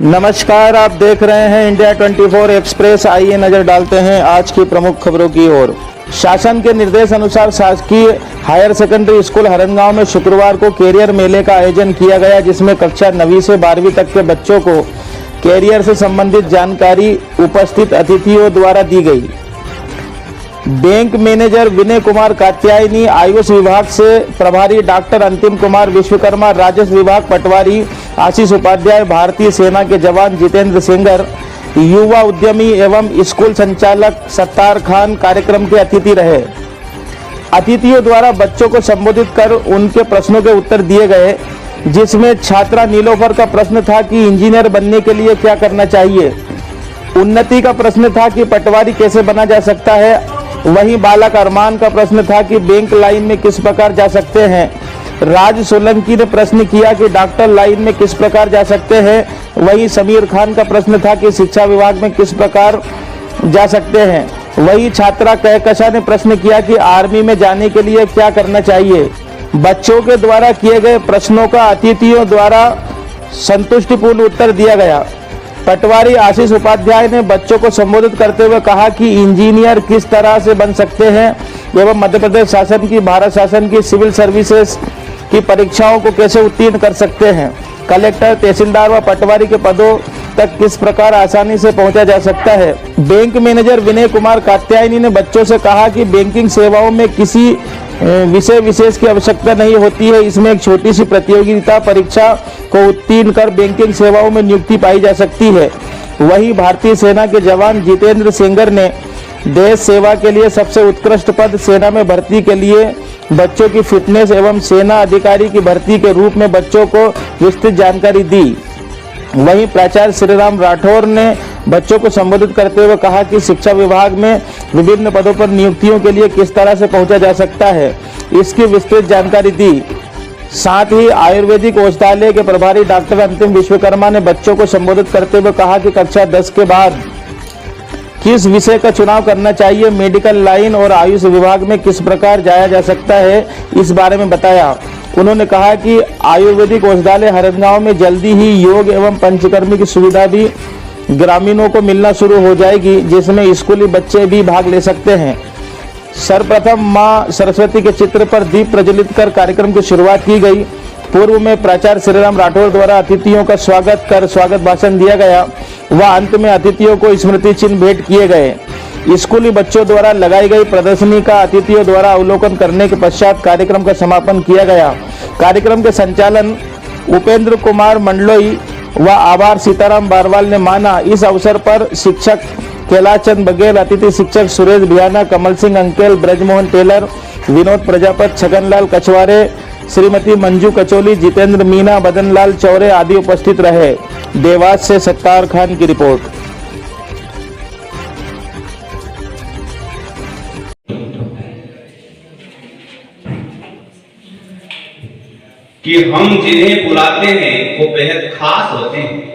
नमस्कार, आप देख रहे हैं इंडिया 24 एक्सप्रेस। आइए नजर डालते हैं आज की प्रमुख खबरों की ओर। शासन के निर्देश अनुसार शासकीय हायर सेकेंडरी स्कूल हरनगांव में शुक्रवार को कैरियर मेले का आयोजन किया गया, जिसमें कक्षा 9वीं से 12वीं तक के बच्चों को कैरियर से संबंधित जानकारी उपस्थित अतिथियों द्वारा दी गई। बैंक मैनेजर विनय कुमार कात्यायनी, आयुष विभाग से प्रभारी डॉक्टर अंतिम कुमार विश्वकर्मा, राजस्व विभाग पटवारी आशीष उपाध्याय, भारतीय सेना के जवान जितेंद्र सेंगर, युवा उद्यमी एवं स्कूल संचालक सत्तार खान कार्यक्रम के अतिथि रहे। अतिथियों द्वारा बच्चों को संबोधित कर उनके प्रश्नों के उत्तर दिए गए, जिसमें छात्रा नीलोफर का प्रश्न था कि इंजीनियर बनने के लिए क्या करना चाहिए। उन्नति का प्रश्न था कि पटवारी कैसे बना जा सकता है। वहीं बालक अरमान का प्रश्न था कि बैंक लाइन में किस प्रकार जा सकते हैं। राज सोलंकी ने प्रश्न किया कि डॉक्टर लाइन में किस प्रकार जा सकते हैं। वहीं समीर खान का प्रश्न था कि शिक्षा विभाग में किस प्रकार जा सकते हैं। वहीं छात्रा कहकशा ने प्रश्न किया कि आर्मी में जाने के लिए क्या करना चाहिए। बच्चों के द्वारा किए गए प्रश्नों का अतिथियों द्वारा संतुष्टिपूर्ण उत्तर दिया गया। पटवारी आशीष उपाध्याय ने बच्चों को संबोधित करते हुए कहा कि इंजीनियर किस तरह से बन सकते हैं एवं मध्य प्रदेश शासन की, भारत शासन की सिविल सर्विसेज की परीक्षाओं को कैसे उत्तीर्ण कर सकते हैं। कलेक्टर, तहसीलदार व पटवारी के पदों तक किस प्रकार आसानी से पहुंचा जा सकता है। बैंक मैनेजर विनय कुमार कात्यायनी ने बच्चों से कहा कि बैंकिंग सेवाओं में किसी विषय विशेष की आवश्यकता नहीं होती है। इसमें एक छोटी सी प्रतियोगिता परीक्षा को उत्तीर्ण कर बैंकिंग सेवाओं में नियुक्ति पाई जा सकती है। वहीं भारतीय सेना के जवान जितेंद्र सेंगर ने देश सेवा के लिए सबसे उत्कृष्ट पद सेना में भर्ती के लिए बच्चों की फिटनेस एवं सेना अधिकारी की भर्ती के रूप में बच्चों को विस्तृत जानकारी दी। वहीं प्राचार्य श्रीराम राठौर ने बच्चों को संबोधित करते हुए कहा कि शिक्षा विभाग में विभिन्न पदों पर नियुक्तियों के लिए किस तरह से पहुंचा जा सकता है, इसकी विस्तृत जानकारी दी। साथ ही आयुर्वेदिक औषधालय के प्रभारी डॉक्टर अंतिम विश्वकर्मा ने बच्चों को संबोधित करते हुए कहा कि कक्षा 10 के बाद किस विषय का चुनाव करना चाहिए, मेडिकल लाइन और आयुष विभाग में किस प्रकार जाया जा सकता है, इस बारे में बताया। उन्होंने कहा कि आयुर्वेदिक औषधालय हरनगांव में जल्दी ही योग एवं पंचकर्मी की सुविधा भी ग्रामीणों को मिलना शुरू हो जाएगी, जिसमें स्कूली बच्चे भी भाग ले सकते हैं। सर्वप्रथम मां सरस्वती के चित्र पर दीप प्रज्वलित कर कार्यक्रम की शुरुआत की गई। पूर्व में प्राचार्य श्रीराम राठौर द्वारा अतिथियों का स्वागत कर स्वागत भाषण दिया गया व अंत में अतिथियों को स्मृति चिन्ह भेंट किए गए। स्कूली बच्चों द्वारा लगाई गई प्रदर्शनी का अतिथियों द्वारा अवलोकन करने के पश्चात कार्यक्रम का समापन किया गया। कार्यक्रम के संचालन उपेंद्र कुमार मंडलोई व आभार सीताराम बारवाल ने माना। इस अवसर पर शिक्षक कैलाशचंद बघेल, अतिथि शिक्षक सुरेश भियाना, कमल सिंह अंकेल, ब्रजमोहन टेलर, विनोद प्रजापत, छगनलाल कछवारे, श्रीमती मंजू कचोली, जितेंद्र मीना, बदनलाल चौरे आदि उपस्थित रहे। देवास से सत्तार खान की रिपोर्ट। कि हम जिन्हें बुलाते हैं वो बेहद खास होते हैं।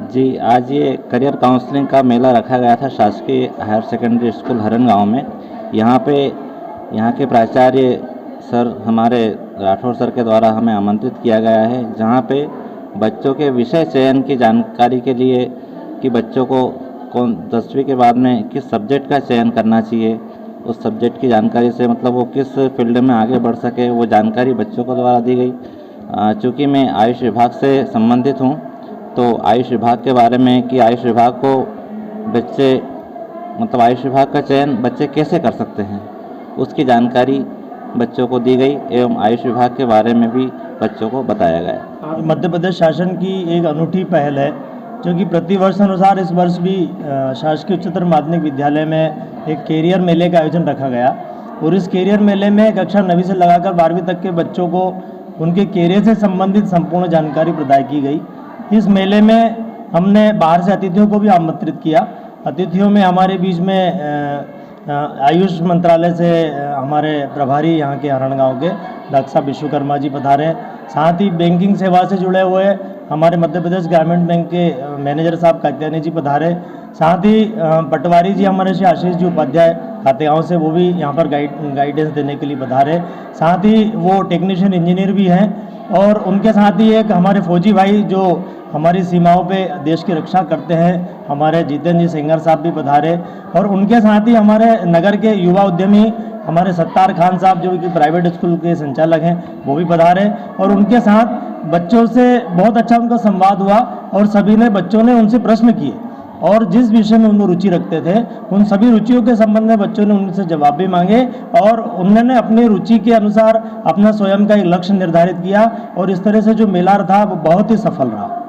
जी, आज ये करियर काउंसलिंग का मेला रखा गया था शासकीय हायर सेकेंडरी स्कूल हरनगांव में। यहाँ के प्राचार्य सर हमारे राठौर सर के द्वारा हमें आमंत्रित किया गया है, जहाँ पे बच्चों के विषय चयन की जानकारी के लिए कि बच्चों को कौन 10वीं के बाद में किस सब्जेक्ट का चयन करना चाहिए, उस सब्जेक्ट की जानकारी से मतलब वो किस फील्ड में आगे बढ़ सके, वो जानकारी बच्चों को द्वारा दी गई। चूँकि मैं आयुष विभाग से संबंधित हूँ, तो आयुष विभाग के बारे में कि आयुष विभाग को बच्चे मतलब आयुष विभाग का चयन बच्चे कैसे कर सकते हैं, उसकी जानकारी बच्चों को दी गई एवं आयुष विभाग के बारे में भी बच्चों को बताया गया। मध्य प्रदेश शासन की एक अनूठी पहल है, जो कि प्रतिवर्ष अनुसार इस वर्ष भी शासकीय उच्चतर माध्यमिक विद्यालय में एक कैरियर मेले का आयोजन रखा गया। और इस कैरियर मेले में कक्षा 9वीं से लगाकर 12वीं तक के बच्चों को उनके कैरियर से संबंधित संपूर्ण जानकारी प्रदान की गई। इस मेले में हमने बाहर से अतिथियों को भी आमंत्रित किया। अतिथियों में हमारे बीच में आयुष मंत्रालय से हमारे प्रभारी यहाँ के हरण गाँव के डॉक्टर साहब विश्वकर्मा जी पधारे। साथ ही बैंकिंग सेवा से जुड़े हुए हमारे मध्य प्रदेश ग्रामीण बैंक के मैनेजर साहब कात्यायनी जी पधारे। साथ ही पटवारी जी हमारे श्री आशीष जी उपाध्याय खातेगांव से, वो भी यहाँ पर गाइडेंस देने के लिए पधारे। साथ ही वो टेक्नीशियन इंजीनियर भी हैं और उनके साथ ही एक हमारे फौजी भाई जो हमारी सीमाओं पे देश की रक्षा करते हैं, हमारे जितेंद्र जी सिंगर साहब भी पधारे। और उनके साथ ही हमारे नगर के युवा उद्यमी हमारे सत्तार खान साहब जो कि प्राइवेट स्कूल के संचालक हैं, वो भी पधारे। और उनके साथ बच्चों से बहुत अच्छा उनका संवाद हुआ और सभी ने बच्चों ने उनसे प्रश्न किए और जिस विषय में उनको रुचि रखते थे उन सभी रुचियों के संबंध में बच्चों ने उनसे जवाब भी मांगे और उन्होंने अपनी रुचि के अनुसार अपना स्वयं का एक लक्ष्य निर्धारित किया और इस तरह से जो मेला था वो बहुत ही सफल रहा।